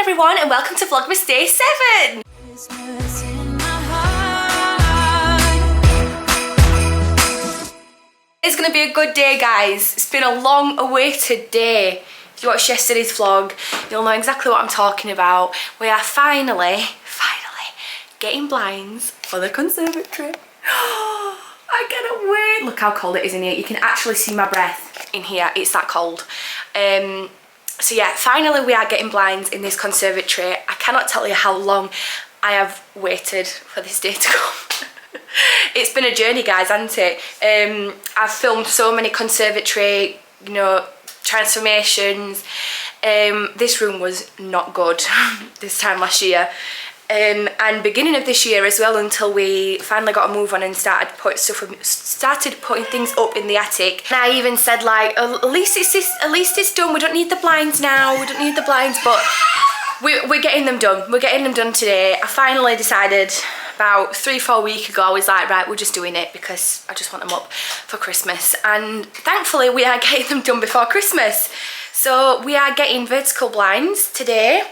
everyone and welcome to Vlogmas Day 7! It's going to be a good day, guys. It's been a long awaited day. If you watched yesterday's vlog, you'll know exactly what I'm talking about. We are finally getting blinds for the conservatory. I cannot wait. Look how cold it is in here. You can actually see my breath in here. It's that cold. So yeah, finally we are getting blinds in this conservatory. I cannot tell you how long I have waited for this day to come. It's been a journey, guys, hasn't it? I've filmed so many conservatory, you know, transformations. This room was not good this time last year. And beginning of this year as well, until we finally got a move on and started putting things up in the attic. And I even said, like, at least it's done. We don't need the blinds now. We don't need the blinds, but we're getting them done. We're getting them done today. I finally decided about 3-4 weeks ago. I was like, right, we're just doing it because I just want them up for Christmas. And thankfully, we are getting them done before Christmas. So we are getting vertical blinds today.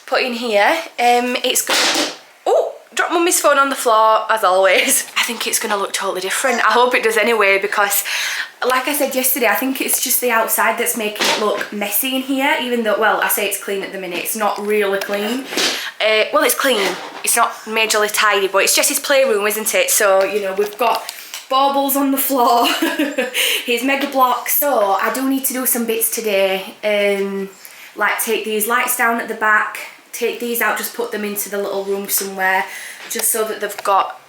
Put in here. It's gonna, oh, drop mummy's phone on the floor as always. I think it's gonna look totally different. I hope it does anyway, because like I said yesterday, I think it's just the outside that's making it look messy in here, even though, well, I say it's clean at the minute. It's not really clean. Well, it's clean. It's not majorly tidy, but it's just his playroom, isn't it? So, you know, we've got baubles on the floor. His mega blocks. So I do need to do some bits today. Like take these lights down at the back, take these out, just put them into the little room somewhere, just so that they've got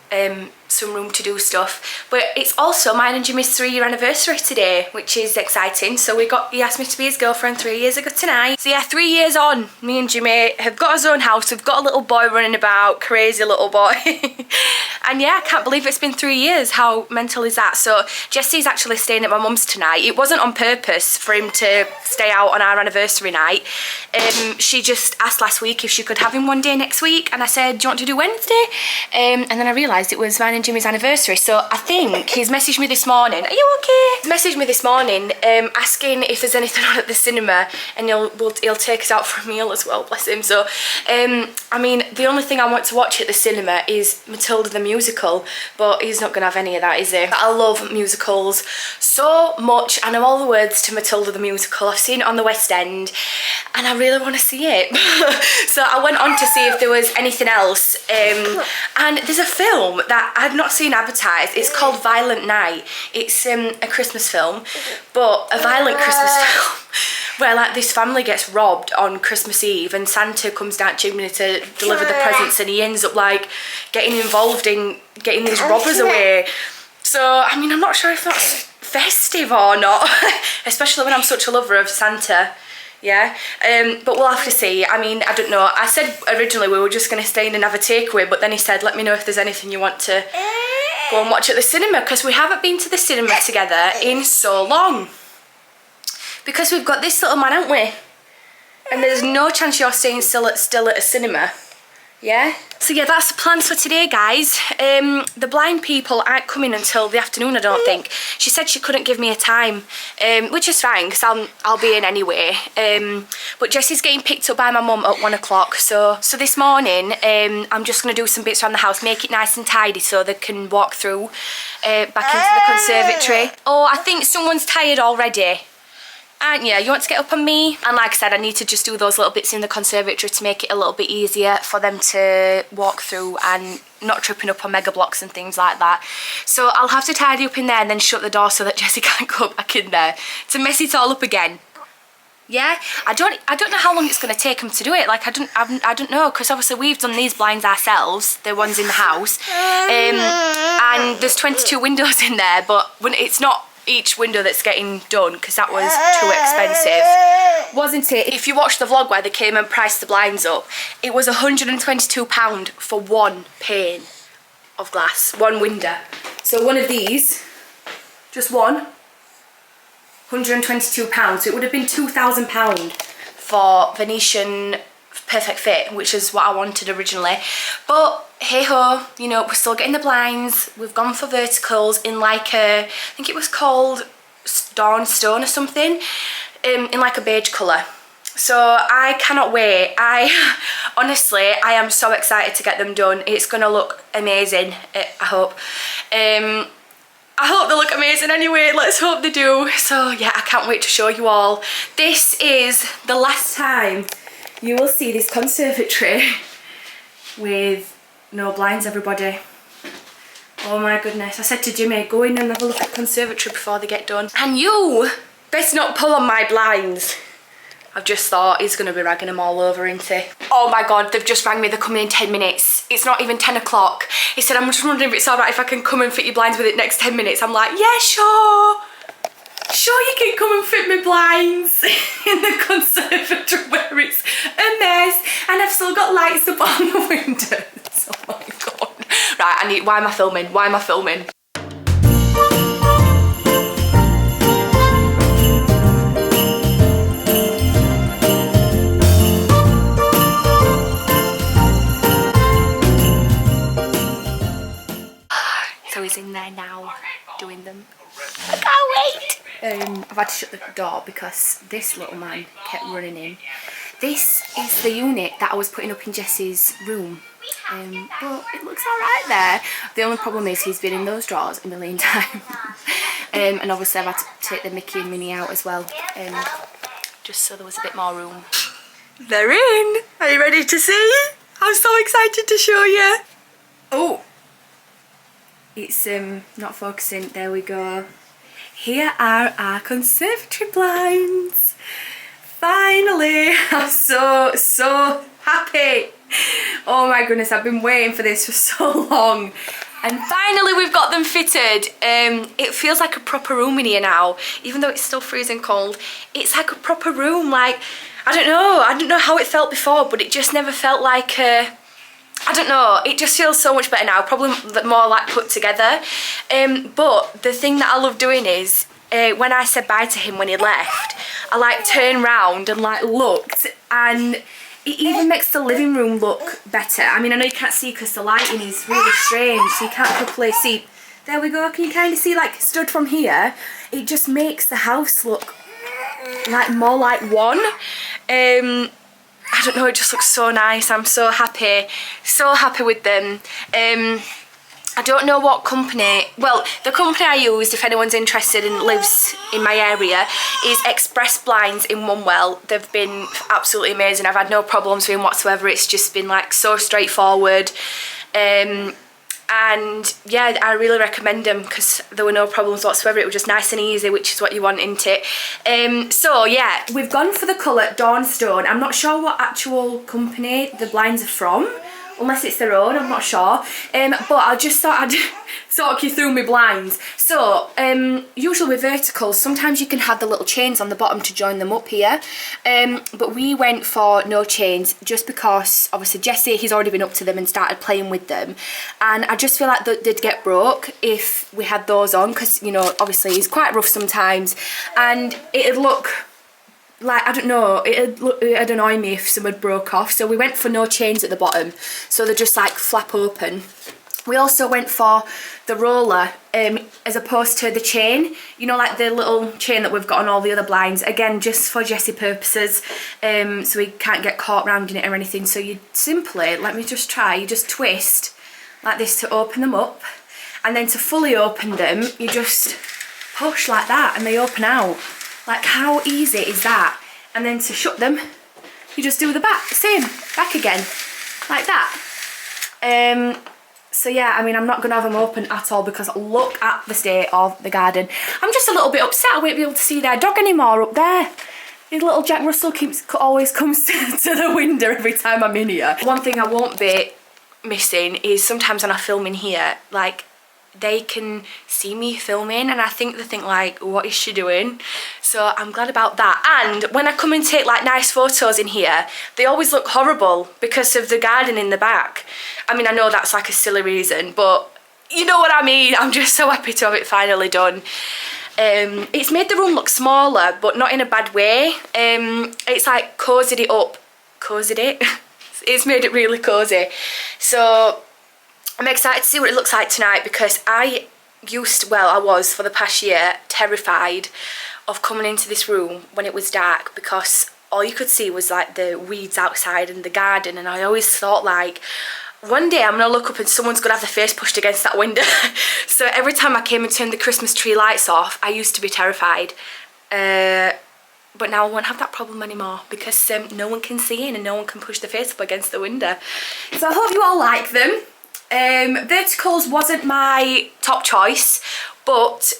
some room to do stuff. But it's also mine and Jimmy's 3-year anniversary today, which is exciting. So he asked me to be his girlfriend 3 years ago tonight. So yeah, 3 years on, me and Jimmy have got his own house. We've got a little boy running about, crazy little boy. And yeah, I can't believe it's been 3 years. How mental is that? So Jesse's actually staying at my mum's tonight. It wasn't on purpose for him to stay out on our anniversary night. She just asked last week if she could have him one day next week, and I said, do you want to do Wednesday? And then I realised it was mine and Jimmy's anniversary. So I think he's messaged me this morning. Are you okay? Messaged me this morning asking if there's anything on at the cinema, and he'll take us out for a meal as well, bless him. So I mean, the only thing I want to watch at the cinema is Matilda the musical, but he's not gonna have any of that, is he? But I love musicals so much. I know all the words to Matilda the musical. I've seen it on the West End and I really want to see it. So I went on to see if there was anything else, and there's a film that I've not seen advertised. It's called Violent Night. It's a Christmas film, but a violent Christmas film where like this family gets robbed on Christmas Eve and Santa comes down chimney to deliver the presents, and he ends up like getting involved in getting these robbers away. So I mean, I'm not sure if that's festive or not, especially when I'm such a lover of Santa. Yeah, but we'll have to see. I mean, I don't know. I said originally we were just going to stay in and have a takeaway, but then he said, let me know if there's anything you want to go and watch at the cinema, because we haven't been to the cinema together in so long. Because we've got this little man, haven't we? And there's no chance you're staying still at a cinema. Yeah? So yeah, that's the plans for today, guys. The blind people aren't coming until the afternoon, I don't think. She said she couldn't give me a time, which is fine, because I'll be in anyway. But Jessie's getting picked up by my mum at 1 o'clock. So this morning, I'm just going to do some bits around the house, make it nice and tidy so they can walk through back into the conservatory. Oh, I think someone's tired already. Aren't you? You want to get up on me? And like I said, I need to just do those little bits in the conservatory to make it a little bit easier for them to walk through and not tripping up on mega blocks and things like that. So I'll have to tidy up in there and then shut the door so that Jessie can't go back in there to mess it all up again. Yeah, I don't know how long it's going to take them to do it. Like I don't know, because obviously we've done these blinds ourselves, the ones in the house, and there's 22 windows in there, but when it's not each window that's getting done, because that was too expensive, wasn't it? If you watched the vlog where they came and priced the blinds up, it was £122 for one pane of glass, one window. So one of these, just one, £122. So it would have been £2,000 for Venetian perfect fit, which is what I wanted originally. But hey ho, you know, we're still getting the blinds. We've gone for verticals in like a, I think it was called Dawn Stone or something, in like a beige colour. So I cannot wait. Honestly, I am so excited to get them done. It's gonna look amazing, I hope. I hope they look amazing anyway, let's hope they do. So yeah, I can't wait to show you all. This is the last time you will see this conservatory with no blinds, everybody. Oh my goodness, I said to Jimmy, go in and have a look at the conservatory before they get done. And you best not pull on my blinds. I've just thought he's going to be ragging them all over, isn't he? Oh my God, they've just rang me, they're coming in 10 minutes. It's not even 10 o'clock. He said, I'm just wondering if it's all right if I can come and fit your blinds with it next 10 minutes. I'm like, yeah, sure. Sure you can come and fit my blinds in the conservatory where it's a mess. And I've still got lights up on the windows. Oh my God. Right, why am I filming? Why am I filming? So he's in there now, doing them. I can't wait! I've had to shut the door because this little man kept running in. This is the unit that I was putting up in Jessie's room. But it looks alright there. The only problem is he's been in those drawers a million times. And obviously I've had to take the Mickey and Minnie out as well. Just so there was a bit more room. They're in! Are you ready to see? I'm so excited to show you. Oh! It's not focusing. There we go. Here are our conservatory blinds. Finally! I'm so happy. Oh my goodness, I've been waiting for this for so long. And finally we've got them fitted. It feels like a proper room in here now. Even though it's still freezing cold, it's like a proper room. Like, I don't know how it felt before, but it just never felt like I don't know, it just feels so much better now, probably more like put together. But the thing that I love doing is, when I said bye to him when he left, I like turned round and like looked, and it even makes the living room look better. I mean, I know you can't see because the lighting is really strange, so you can't properly see. There we go, can you kind of see, like, stood from here, it just makes the house look like more like one. I don't know, it just looks so nice. I'm so happy with them. I don't know what company, well, the company I used, if anyone's interested and lives in my area, is Express Blinds in Onewell. They've been absolutely amazing. I've had no problems with them whatsoever. It's just been like so straightforward. And yeah, I really recommend them because there were no problems whatsoever. It was just nice and easy, which is what you want, isn't it? So yeah, we've gone for the colour Dawnstone. I'm not sure what actual company the blinds are from, unless it's their own, I'm not sure. But I just thought I'd talk you through my blinds. So, usually with verticals, sometimes you can have the little chains on the bottom to join them up here. But we went for no chains just because, obviously, Jessie, he's already been up to them and started playing with them. And I just feel like they'd get broke if we had those on because, you know, obviously he's quite rough sometimes. And it'd look like, I don't know, it'd annoy me if some had broke off. So we went for no chains at the bottom. So they're just like flap open. We also went for the roller as opposed to the chain, you know, like the little chain that we've got on all the other blinds, again just for Jessie purposes, so we can't get caught round in it or anything. So you simply, let me just try, you just twist like this to open them up, and then to fully open them you just push like that and they open out. Like, how easy is that? And then to shut them you just do the back, same, back again, like that. So yeah, I mean, I'm not going to have them open at all because look at the state of the garden. I'm just a little bit upset I won't be able to see their dog anymore up there. His little Jack Russell always comes to the window every time I'm in here. One thing I won't be missing is sometimes when I film in here, like, they can see me filming and I think they think like, what is she doing? So I'm glad about that. And when I come and take like nice photos in here, they always look horrible because of the garden in the back. I mean, I know that's like a silly reason, but you know what I mean. I'm just so happy to have it finally done. It's made the room look smaller, but not in a bad way. It's like cozied it up. Cozied it? It's made it really cozy. So I'm excited to see what it looks like tonight because I was for the past year terrified of coming into this room when it was dark because all you could see was like the weeds outside and the garden, and I always thought like, one day I'm gonna look up and someone's gonna have their face pushed against that window. So every time I came and turned the Christmas tree lights off, I used to be terrified. But now I won't have that problem anymore because no one can see in and no one can push their face up against the window. So I hope you all like them. Verticals wasn't my top choice, but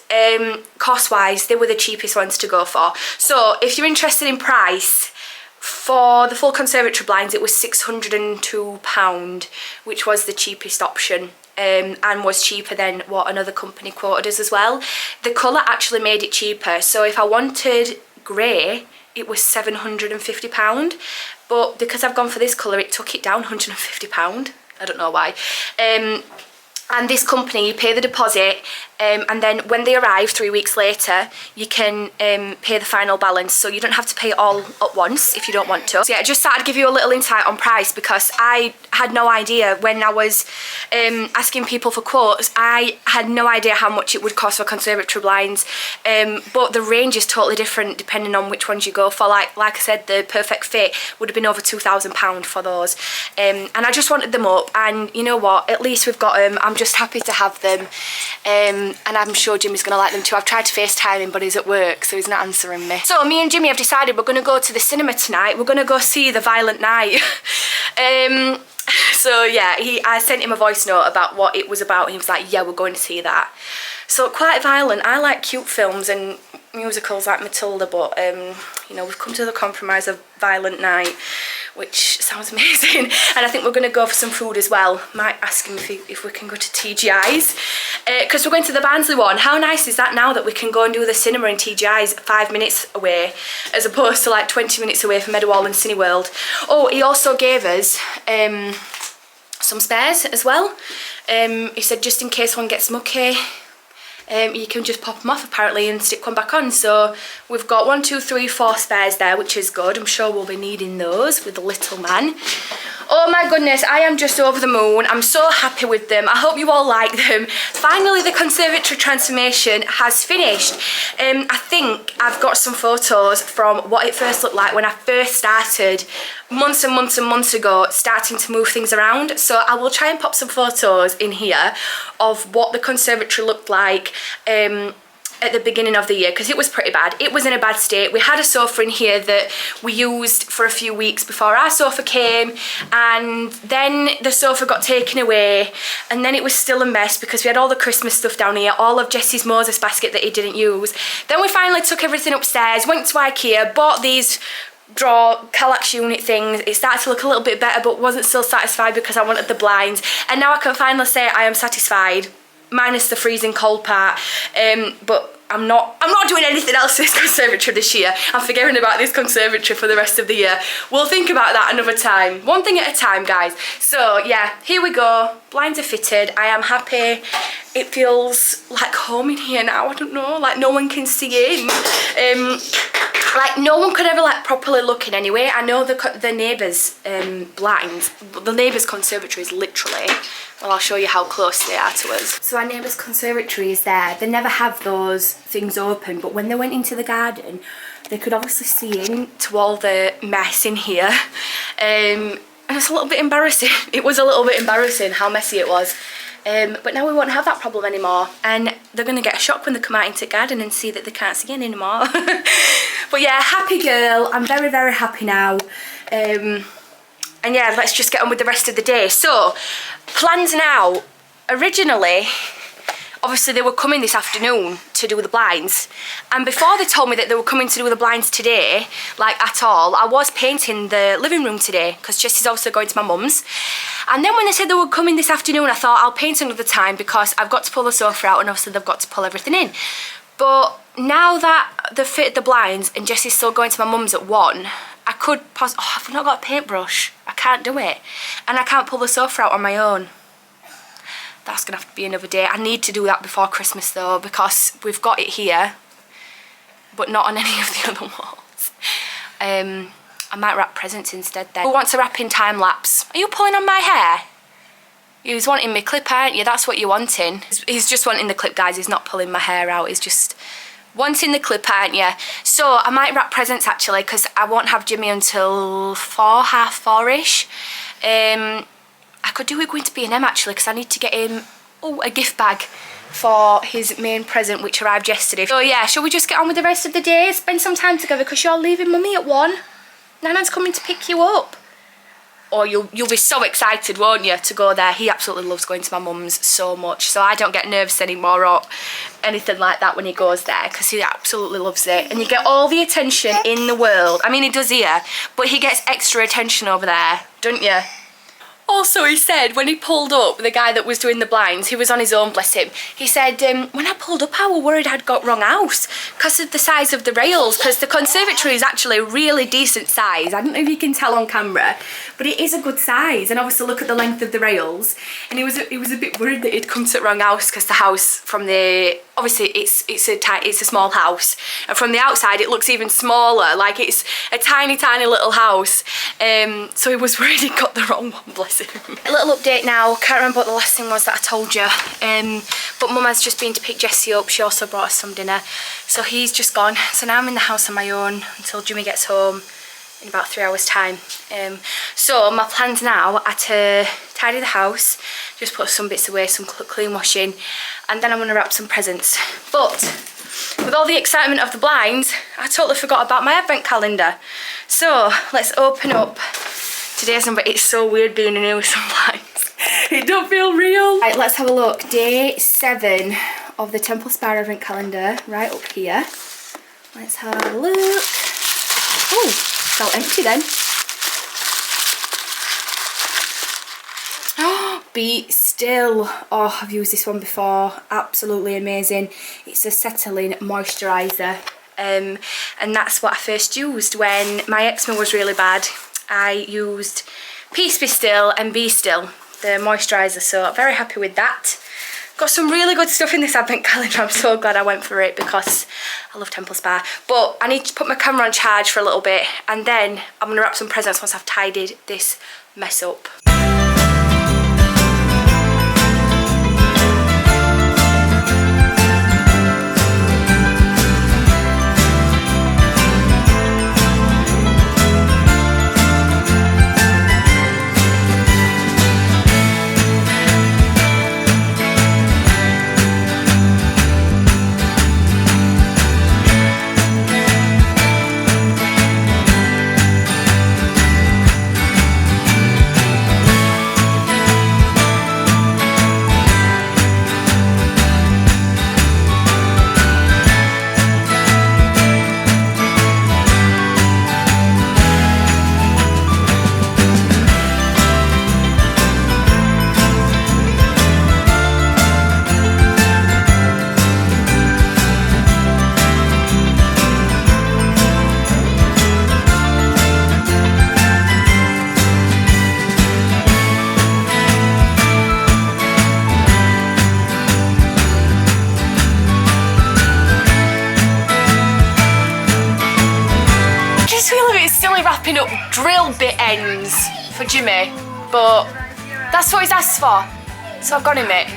cost-wise, they were the cheapest ones to go for. So if you're interested in price, for the full conservatory blinds, it was £602, which was the cheapest option. And was cheaper than what another company quoted us as well. The colour actually made it cheaper. So if I wanted grey, it was £750. But because I've gone for this colour, it took it down £150. I don't know why. And this company, you pay the deposit, and then when they arrive 3 weeks later, you can pay the final balance. So you don't have to pay it all at once if you don't want to. So yeah, I just thought I'd give you a little insight on price because I had no idea when I was asking people for quotes. I had no idea how much it would cost for conservatory blinds. But the range is totally different depending on which ones you go for. Like I said, the perfect fit would have been over £2,000 for those. And I just wanted them up, and you know what? At least we've got them. I'm just happy to have them, and I'm sure Jimmy's gonna like them too. I've tried to FaceTime him, but he's at work, so he's not answering me. So me and Jimmy have decided we're gonna go to the cinema tonight. We're gonna go see The Violent Night. So yeah, I sent him a voice note about what it was about, and he was like, yeah, we're going to see that. So quite violent. I like cute films and musicals like Matilda, but you know, we've come to the compromise of Violent Night, which sounds amazing. And I think we're going to go for some food as well. Might ask him if we can go to TGI's, because we're going to the Barnsley one. How nice is that now that we can go and do the cinema in TGI's 5 minutes away, as opposed to like 20 minutes away from Meadowhall and Cineworld. Oh, he also gave us some spares as well. He said just in case one gets mucky, you can just pop them off apparently and stick one back on. So we've got 1, 2, 3, 4 spares there, which is good. I'm sure we'll be needing those with the little man. Oh my goodness, I am just over the moon. I'm so happy with them. I hope you all like them. Finally, the conservatory transformation has finished. I think I've got some photos from what it first looked like when I first started months and months and months ago, starting to move things around. So I will try and pop some photos in here of what the conservatory looked like at the beginning of the year, because it was pretty bad. It was in a bad state. We had a sofa in here that we used for a few weeks before our sofa came, and then the sofa got taken away, and then it was still a mess because we had all the Christmas stuff down here, all of Jesse's Moses basket that he didn't use. Then we finally took everything upstairs, went to IKEA, bought these Kallax unit things. It started to look a little bit better, but wasn't still satisfied because I wanted the blinds, and now I can finally say I am satisfied, minus the freezing cold part. But I'm not doing anything else to this conservatory this year. I'm forgetting about this conservatory for the rest of the year. We'll think about that another time. One thing at a time, guys. So yeah, here we go. Blinds are fitted. I am happy. It feels like home in here now. I don't know, like no one can see in. Like no one could ever like properly look in anyway. I know the neighbours' blinds, the neighbours' conservatory is literally, well, I'll show you how close they are to us. So our neighbour's conservatory is there. They never have those things open, but when they went into the garden, they could obviously see into all the mess in here. And it's a little bit embarrassing. It was a little bit embarrassing how messy it was. But now we won't have that problem anymore, and they're going to get a shock when they come out into the garden and see that they can't see anymore. But yeah, happy girl. I'm very, very happy now. And yeah, let's just get on with the rest of the day. So, plans now. Originally, obviously they were coming this afternoon to do the blinds, and before they told me that they were coming to do the blinds today, like at all, I was painting the living room today because Jesse's also going to my mum's. And then when they said they were coming this afternoon, I thought I'll paint another time because I've got to pull the sofa out and obviously they've got to pull everything in. But now that they've fitted the blinds and Jesse's still going to my mum's at 1, I could I've not got a paintbrush. I can't do it. And I can't pull the sofa out on my own. That's gonna have to be another day. I need to do that before Christmas though, because we've got it here, but not on any of the other walls. I might wrap presents instead then. Who wants to wrap in time lapse? Are you pulling on my hair? You was wanting me clip, aren't you? That's what you're wanting. He's just wanting the clip, guys. He's not pulling my hair out. He's just wanting the clip, aren't you? So I might wrap presents actually, because I won't have Jimmy until 4, half 4-ish. I could do it going to B&M actually, because I need to get him a gift bag for his main present, which arrived yesterday. So yeah, shall we just get on with the rest of the day? Spend some time together, because you're leaving mummy at 1. Nana's coming to pick you up. Or you'll be so excited, won't you, to go there. He absolutely loves going to my mum's so much, so I don't get nervous anymore or anything like that when he goes there, because he absolutely loves it. And you get all the attention in the world. I mean, he does here, but he gets extra attention over there, don't you? Also, he said when he pulled up, the guy that was doing the blinds, he was on his own, bless him. He said, when I pulled up, I was worried I'd got wrong house because of the size of the rails, because the conservatory is actually a really decent size. I don't know if you can tell on camera, but it is a good size. And obviously look at the length of the rails. And he was a bit worried that he'd come to the wrong house, because the house from the, obviously it's a small house, and from the outside it looks even smaller, like it's a tiny little house. So he was worried he'd got the wrong one, bless him. A little update now. Can't remember what the last thing was that I told you, but mum has just been to pick Jessie up. She also brought us some dinner, so he's just gone. So now I'm in the house on my own until Jimmy gets home in about 3 hours time. So my plans now are to tidy the house, just put some bits away, some clean washing, and then I'm going to wrap some presents. But with all the excitement of the blinds, I totally forgot about my advent calendar. So let's open up today's number. It's so weird being in here with some blinds. It don't feel real. Right, let's have a look. Day 7 of the Temple Spa advent calendar, right up here. Let's have a look. Oh, it's all empty then. Be Still. Oh, I've used this one before. Absolutely amazing. It's a settling moisturiser. And that's what I first used when my eczema was really bad. I used Peace Be Still and Be Still, the moisturiser, so I'm very happy with that. Got some really good stuff in this advent calendar. I'm so glad I went for it, because I love Temple Spa. But I need to put my camera on charge for a little bit, and then I'm going to wrap some presents once I've tidied this mess up. Wrapping up drill bit ends for Jimmy, but that's what he's asked for, so I've got him it.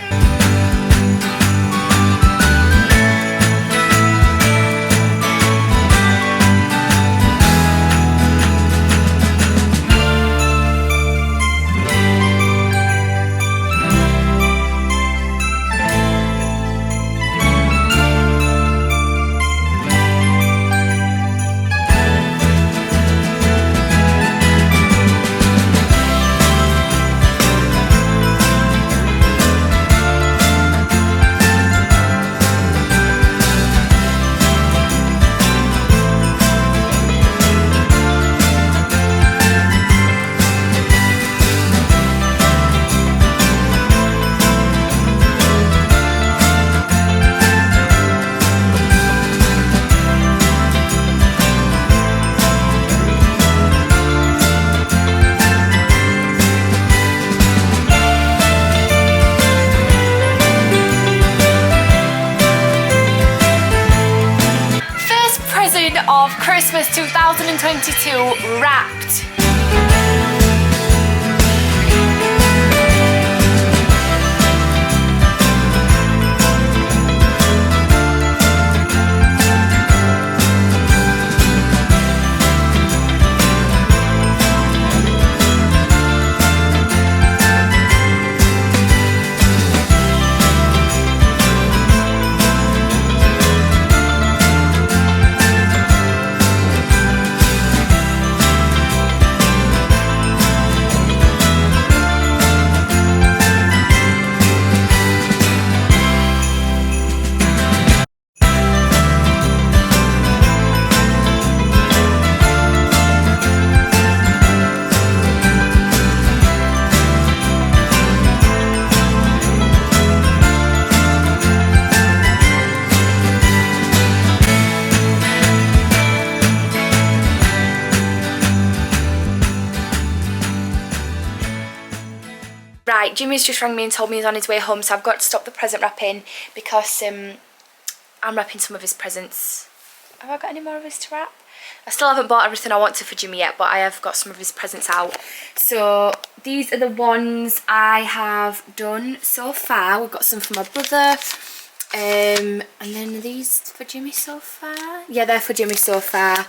Of Christmas 2022 wrapped. Right, Jimmy's just rang me and told me he's on his way home, so I've got to stop the present wrapping because I'm wrapping some of his presents. Have I got any more of his to wrap? I still haven't bought everything I want to for Jimmy yet, but I have got some of his presents out. So these are the ones I have done so far. We've got some for my brother. And then are these for Jimmy so far? Yeah, they're for Jimmy so far.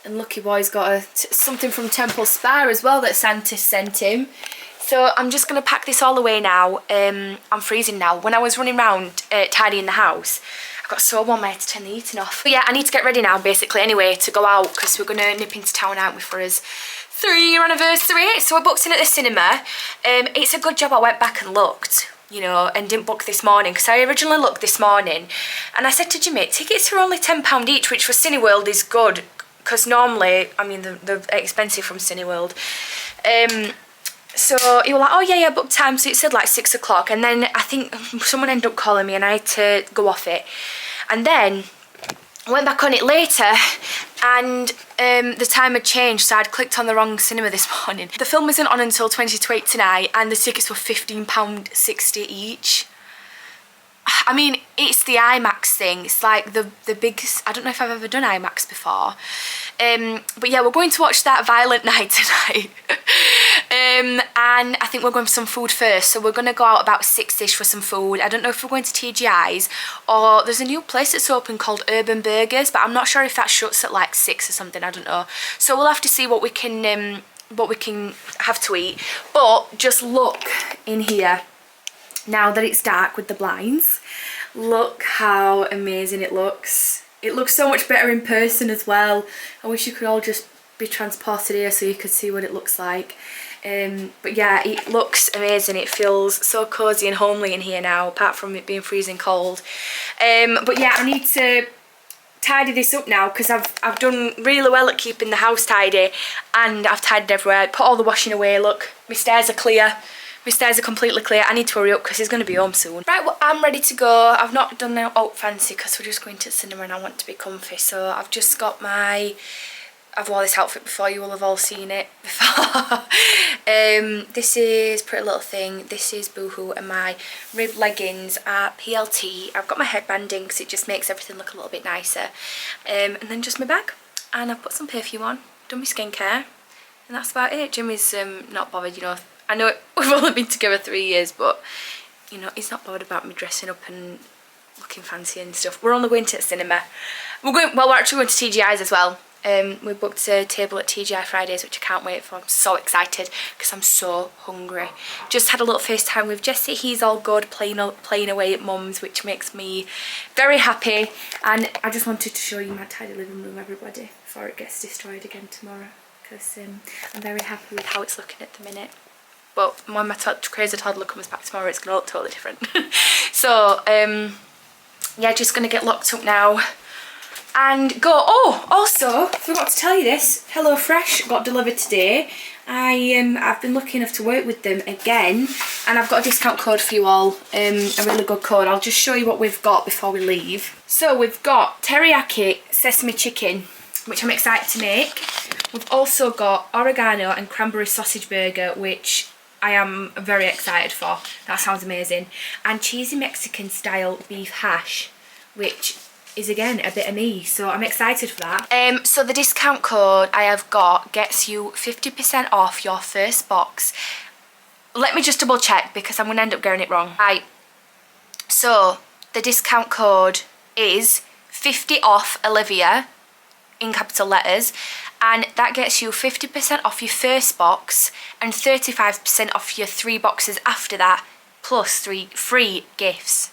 And Lucky Boy's got something from Temple Spa as well that Santa sent him. So I'm just going to pack this all away now. I'm freezing now. When I was running around tidying the house, I got so warm I had to turn the heating off. But yeah, I need to get ready now basically anyway to go out because we're going to nip into town, aren't we, for his 3-year anniversary. So we're booked in at the cinema. It's a good job I went back and looked, you know, and didn't book this morning because I originally looked this morning and I said to Jimmy, tickets are only £10 each, which for Cineworld is good because normally, I mean, they're expensive from Cineworld. So he was like, oh yeah, book time. So it said like 6 o'clock. And then I think someone ended up calling me and I had to go off it. And then I went back on it later and the time had changed. So I'd clicked on the wrong cinema this morning. The film isn't on until 20 to 8 tonight and the tickets were £15.60 each. I mean, it's the IMAX thing. It's like the biggest. I don't know if I've ever done IMAX before. But yeah, we're going to watch that Violent Night tonight. And I think we're going for some food first. So we're going to go out about 6ish for some food. I don't know if we're going to TGI's or there's a new place that's open called Urban Burgers, but I'm not sure if that shuts at like 6 or something. I don't know. So we'll have to see what we can have to eat. But just look in here. Now that it's dark with the blinds, look how amazing it looks. It looks so much better in person as well. I wish you could all just be transported here so you could see what it looks like. But yeah, it looks amazing. It feels so cozy and homely in here now, apart from it being freezing cold. But yeah, I need to tidy this up now because I've done really well at keeping the house tidy and I've tidied everywhere. Put all the washing away. Look, my stairs are clear. My stairs are completely clear. I need to hurry up because he's going to be home soon. Right, well, I'm ready to go. I've not done no out fancy because we're just going to the cinema and I want to be comfy. So I've just got my... I've worn this outfit before. You will have all seen it before. This is Pretty Little Thing. This is Boohoo. And my rib leggings are PLT. I've got my headband in because it just makes everything look a little bit nicer. And then just my bag. And I've put some perfume on. Done my skincare. And that's about it. Jimmy's not bothered, you know. I know we've only been together 3 years, but, you know, he's not bothered about me dressing up and looking fancy and stuff. We're only going to the cinema. We're actually going to TGI's as well. We booked a table at TGI Fridays, which I can't wait for. I'm so excited because I'm so hungry. Just had a little FaceTime with Jesse. He's all good, playing away at Mum's, which makes me very happy. And I just wanted to show you my tidy living room, everybody, before it gets destroyed again tomorrow. Because I'm very happy with how it's looking at the minute. But when my crazy toddler comes back tomorrow, it's going to look totally different. So, yeah, just going to get locked up now and go. Oh, also, forgot to tell you this. HelloFresh got delivered today. I've been lucky enough to work with them again. And I've got a discount code for you all. A really good code. I'll just show you what we've got before we leave. So, we've got teriyaki sesame chicken, which I'm excited to make. We've also got oregano and cranberry sausage burger, which I am very excited for. That sounds amazing. And cheesy Mexican style beef hash, which is again a bit of me, so I'm excited for that. So the discount code I have got gets you 50% off your first box. Let me just double check because I'm going to end up getting it wrong. Right, so the discount code is 50 off Olivia in capital letters, and that gets you 50% off your first box and 35% off your 3 boxes after that, plus 3 free gifts,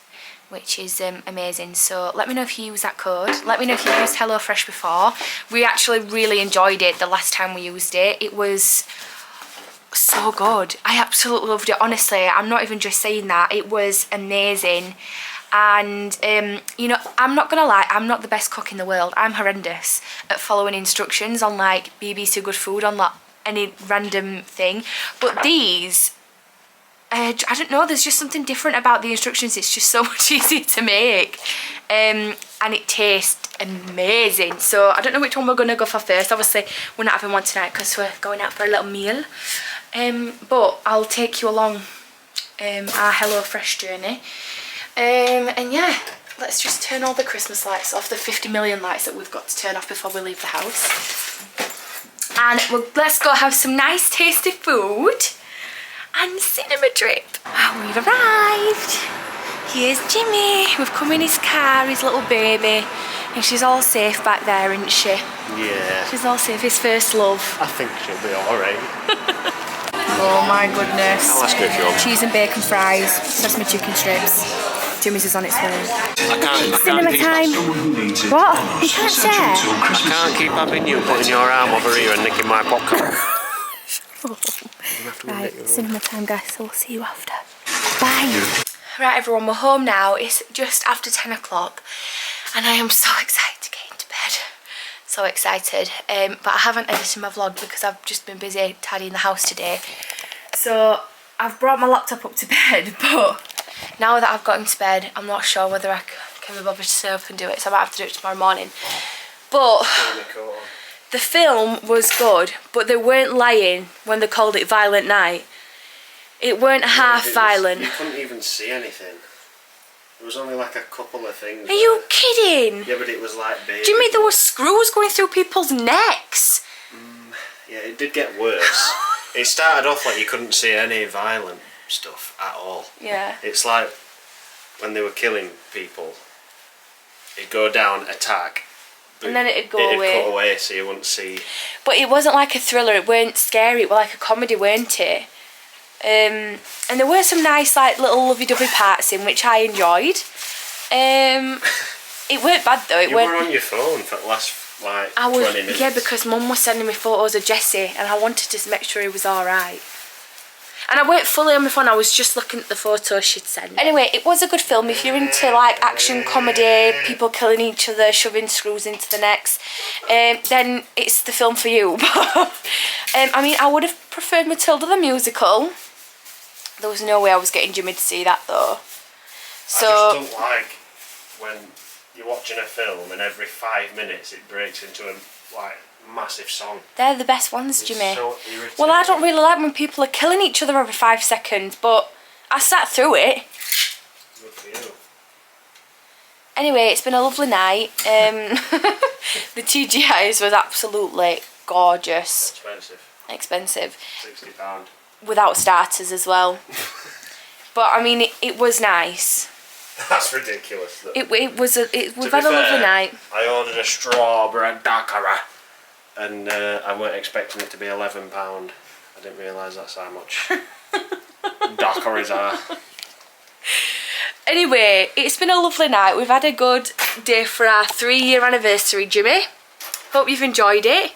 which is amazing. So let me know if you use that code. Let me know if you used HelloFresh before. We actually really enjoyed it the last time we used it. It was so good. I absolutely loved it, honestly. I'm not even just saying that. It was amazing. And you know, I'm not gonna lie, I'm not the best cook in the world. I'm horrendous at following instructions on like BBC Good Food, on like any random thing, but these I don't know, there's just something different about the instructions. It's just so much easier to make, and it tastes amazing. So I don't know which one we're gonna go for first. Obviously we're not having one tonight because we're going out for a little meal, but I'll take you along our HelloFresh journey. And yeah, let's just turn all the Christmas lights off, the 50 million lights that we've got to turn off before we leave the house. And let's go have some nice tasty food and cinema trip. We've arrived. Here's Jimmy. We've come in his car, his little baby. And she's all safe back there, isn't she? Yeah. She's all safe, his first love. I think she'll be alright. Oh my goodness. I'll ask her if you want. Cheese and bacon fries, sesame chicken strips. Jimmy's is on its way. I Cinema time. What? You can't share? I can't keep having you putting your arm over here and nicking my popcorn. Right, cinema time, guys, so we'll see you after. Bye. Right, everyone, we're home now. It's just after 10 o'clock and I am so excited to get into bed. So excited. But I haven't edited my vlog because I've just been busy tidying the house today. So I've brought my laptop up to bed, but now that I've got into bed, I'm not sure whether I can be bothered to stay up and do it, so I might have to do it tomorrow morning. But the film was good, but they weren't lying when they called it Violent Night. It weren't half violent. You couldn't even see anything. There was only like a couple of things. Are you kidding? Yeah, but it was like baby. Jimmy, there were screws going through people's necks. Yeah, it did get worse. It started off like you couldn't see any violent stuff at all. Yeah. It's like when they were killing people, it'd go down, attack, and then it'd go away. It'd cut away so you wouldn't see. But it wasn't like a thriller, it weren't scary, it was like a comedy, weren't it? And there were some nice like little lovey-dovey parts in which I enjoyed. It weren't bad though. You were on your phone for the last like 20 minutes. Yeah, because Mum was sending me photos of Jesse and I wanted to make sure he was alright. And I weren't fully on my phone, I was just looking at the photos she'd sent. Anyway, it was a good film. If you're into like action comedy, people killing each other, shoving screws into the necks, then it's the film for you. I mean, I would have preferred Matilda the musical. There was no way I was getting Jimmy to see that though. So I just don't like when you're watching a film and every 5 minutes it breaks into a like massive song. They're the best ones, Jimmy. It's so irritating. Well, I don't really like when people are killing each other every 5 seconds, but I sat through it. Good for you. Anyway, it's been a lovely night. The TGI's was absolutely gorgeous. Expensive. £60. Without starters as well. But I mean, it was nice. That's ridiculous though. We've had a lovely night. I ordered a strawberry daiquiri and I weren't expecting it to be £11. I didn't realise that's how much daiquiris are. Anyway, it's been a lovely night. We've had a good day for our 3-year anniversary, Jimmy. Hope you've enjoyed it.